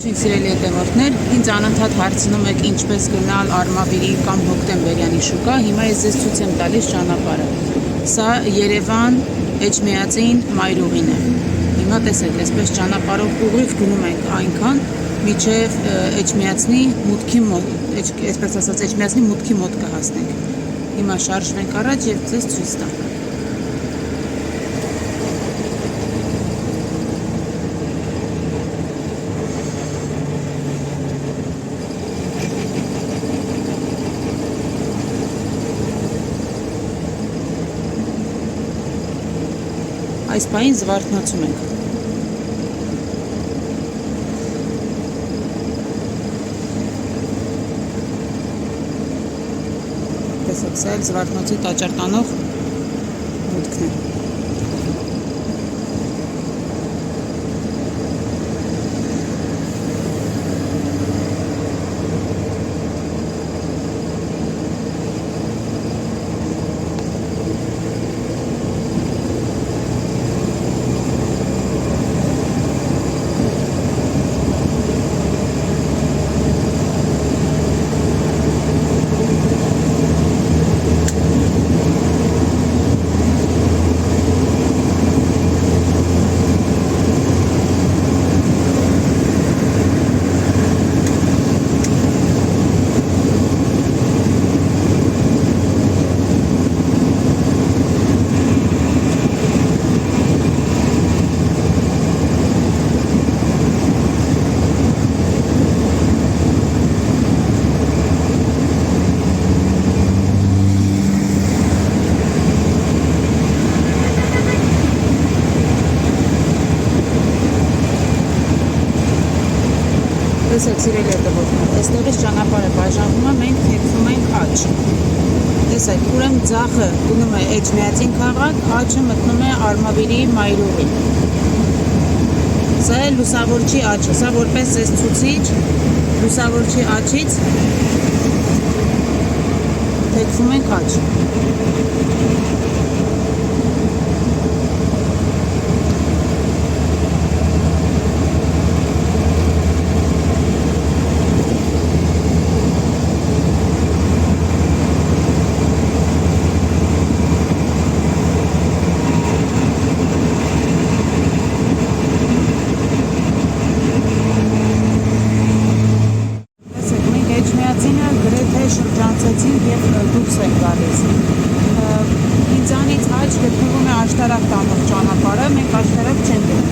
Ողջույն սիրելի հետևորդներ, ինձ անընդհատ հարցնում եք ինչպես գնալ Արմավիրի կամ Հոկտեմբերյանի շուկա, հիմա ես ձեզ ցույց եմ տալիս ճանապարհը։ Սա Երևան Էջմիածին Մայրուղին է։ Հիմա տեսեք, այսպես ճանապարհով ուղիղ գնում ենք այնքան, մինչև Էջմիածնի մուտքի մոտ, այսպես ասած Էջմիածնի մուտքի մոտ կհասնենք։ Հիմա շարժվենք առաջ եւ ձեզ ցույց տամ։ Այս պահին զվարթնացում ենք։ Տեսեք, սա էլ զվարթնոցի տաճար տանող մուտքն է։ Տեսեք, սիրելի հետևորդներ, այստեղից ճանապարհը բաժանվում է, մենք թեքվում ենք աջ։ Տեսեք, ուրեմն ձախը գնում է Էջմիածին քաղաք, աջը մտնում է Արմավիրի Մայրուղին։ Սա է լուսավորչի աջը, սա որպես ձեզ ցուցիչ, լուսավորչի աջից թեքվում ենք աջ։ Շրջանցեցինք և դուրս ենք գալիս։ Ինձանից աջ գտնվում է աշտարակ տանող ճանապարհը, մենք աշտարակ չենք գնում։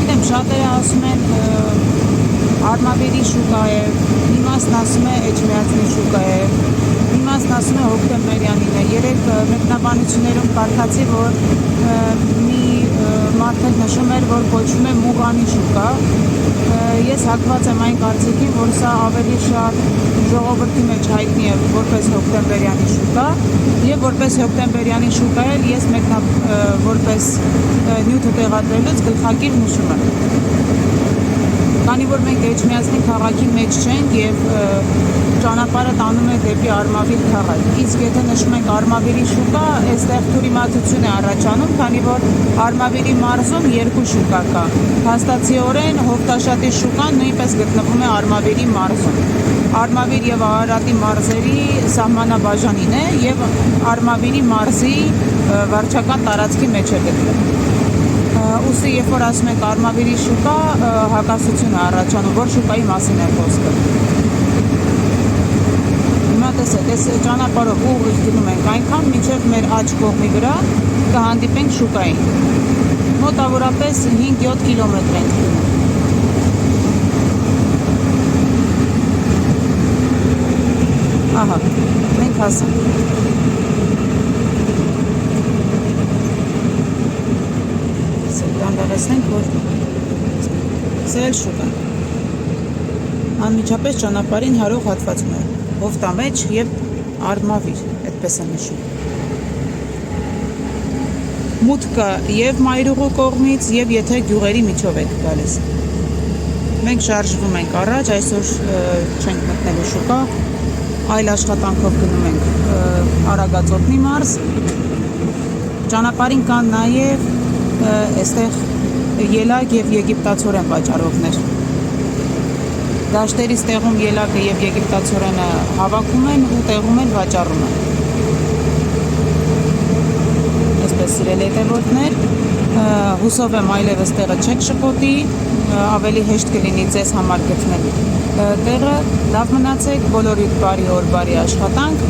Գիտեմ, շատերը ասում են Արմավիրի շուկա է, իմաստն ասում է Էջմիածնի շուկա է, իմաստն ասում է Հոկտեմբերյանին է։ Երեք մեկնաբանություններում կարդացի, որ մի մարդը նշում էր, որ կոչվում է Մուղանի շուկա։ Ես հակված եմ այն կարծիքին, որ սա ավելի շատ ժողովրդի մեջ հայտնի է որպես Հոկտեմբերյանի շուկա եւ որպես Հոկտեմբերյանի շուկա էլ ես որպես նյութը տեղադրելուց գլխակիր նշում եմ։ Քանի որ մենք Էջմիածնի քաղաքի մեջ չենք եւ ճանապարհը տանում է դեպի Արմավիր քաղաք, իսկ եթե նշում ենք Արմավիրի շուկա, այստեղ թուրիմացություն է առաջանում, քանի որ Արմավիրի մարզում երկու շուկա կա։ Փաստացիորեն Հովտաշատի շուկան նույնպես գտնվում է Արմավիրի մարզում։ Արմավիր եւ Արարատի մարզերի սահմանաբաժանին է եւ Արմավիրի մարզի վարչական տարածքի մեջ է գտնվում։ Ուստի երբ որ ասում ենք Արմավիրի շուկա, հակասություն է առաջանում, որ շուկայի մասին է խոսքը։ Հիմա տեսեք, այս ճանապարհով ուղիղ գնում ենք այնքան, մինչև մեր աջ կողմի վրա կհանդիպենք շուկային։ Մոտավորապես 5-7 կիլոմետր ենք գնում։ Ահա, մենք հասանք։ Դանդաղեցնենք, որ սա էլ շուկան։ Անմիջապես ճանապարհին հարող հատվածում է Հովտամեջ եւ Արմավիր, այդպես է նշում։ Մուտքը եւ Մայրուղու կողմից եւ եթե գյուղերի միջով եք գալիս։ Մենք շարժվում ենք առաջ, այսօր չենք մտնելու շուկա, այլ աշխատանքով գնում ենք Արագածոտնի մարզ։ Ճանապարհին կան նաև այստեղ ելակ եւ եգիպտացորեն վաճառողներ։ Դաշտերից տեղում ելակը եւ եգիպտացորենը հավաքում են ու տեղում են վաճառում են։ Այսպես սիրելի հետևորդներ, հուսով եմ այլևս տեղը չեք շփոթի, ավելի հեշտ կլինի ձեզ համար գտնել տեղը։ Լավ մնացեք, բոլորիդ բարի օր, բարի աշխատանք։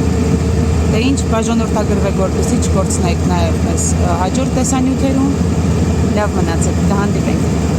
Դե ինչ բաժանորդագրվեք, որպեսզի չկորցնեք նաև մեզ հաջորդ տեսանյութերում։ Լավ մնացեք, կհանդիպենք։